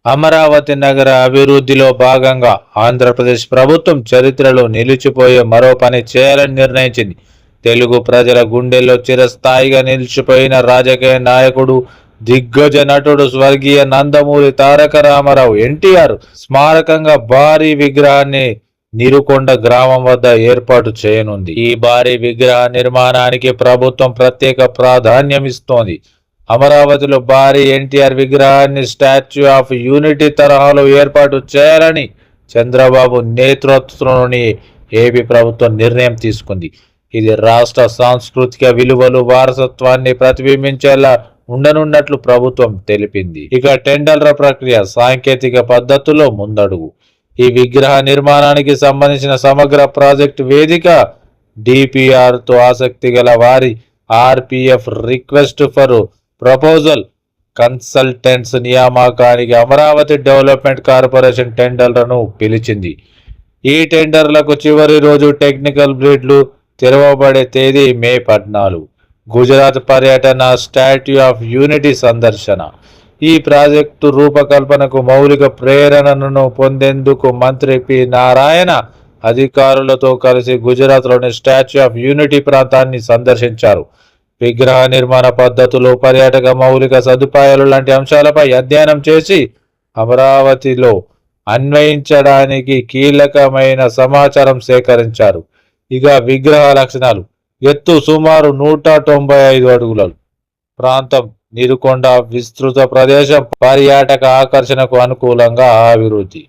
అమరావతి నగర అభివృద్ధిలో భాగంగా ఆంధ్రప్రదేశ్ ప్రభుత్వం చరిత్రలో నిలిచిపోయే మరో పని చేయాలని నిర్ణయించింది. తెలుగు ప్రజల గుండెల్లో చిరస్థాయిగా నిలిచిపోయిన రాజకీయ నాయకుడు, దిగ్గజ నటుడు స్వర్గీయ నందమూరి తారక రామారావు ఎన్టీఆర్ స్మారకంగా భారీ విగ్రహాన్ని నిరుకొండ గ్రామం వద్ద ఏర్పాటు చేయనుంది. ఈ భారీ విగ్రహ నిర్మాణానికి ప్రభుత్వం ప్రత్యేక ప్రాధాన్యం ఇస్తోంది. అమరావతిలో భారీ ఎన్టీఆర్ విగ్రహాన్ని స్టాచ్యూ ఆఫ్ యూనిటీ తరహాలో ఏర్పాటు చేయాలని చంద్రబాబు నేతృత్వంలోని ఏపీ ప్రభుత్వం నిర్ణయం తీసుకుంది. ఇది రాష్ట్ర సాంస్కృతిక విలువలు, వారసత్వాన్ని ప్రతిబింబించేలా ఉండనున్నట్లు ప్రభుత్వం తెలిపింది. ఇక టెండర్ల ప్రక్రియ సాంకేతిక పద్ధతుల్లో ముందడుగు. ఈ విగ్రహ నిర్మాణానికి సంబంధించిన సమగ్ర ప్రాజెక్టు వేదిక డిపిఆర్తో ఆసక్తి గల వారి RPF request for proposal consultants నియామకానికి అమరావతి డెవలప్మెంట్ కార్పొరేషన్ టెండర్లను పిలిచింది. ఈ టెండర్లకు చివరి రోజు టెక్నికల్ బిడ్లు తెరవబడే తేదీ మే 14. గుజరాత్ పర్యటన, స్టాట్యూ ఆఫ్ యూనిటీ సందర్శన. ఈ ప్రాజెక్టు రూపకల్పనకు మౌలిక ప్రేరణను పొందేందుకు మంత్రి పి నారాయణ అధికారులతో కలిసి గుజరాత్లోని స్టాచ్యూ ఆఫ్ యూనిటీ ప్రాంతాన్ని సందర్శించారు. విగ్రహ నిర్మాణ పద్ధతులు, పర్యాటక మౌలిక సదుపాయాలు లాంటి అంశాలపై అధ్యయనం చేసి అమరావతిలో అన్వయించడానికి కీలకమైన సమాచారం సేకరించారు. ఇక విగ్రహ లక్షణాలు: ఎత్తు సుమారు 195 అడుగులు, ప్రాంతం నిరుకొండ, విస్తృత ప్రదేశం, పర్యాటక ఆకర్షణకు అనుకూలంగా అభివృద్ధి.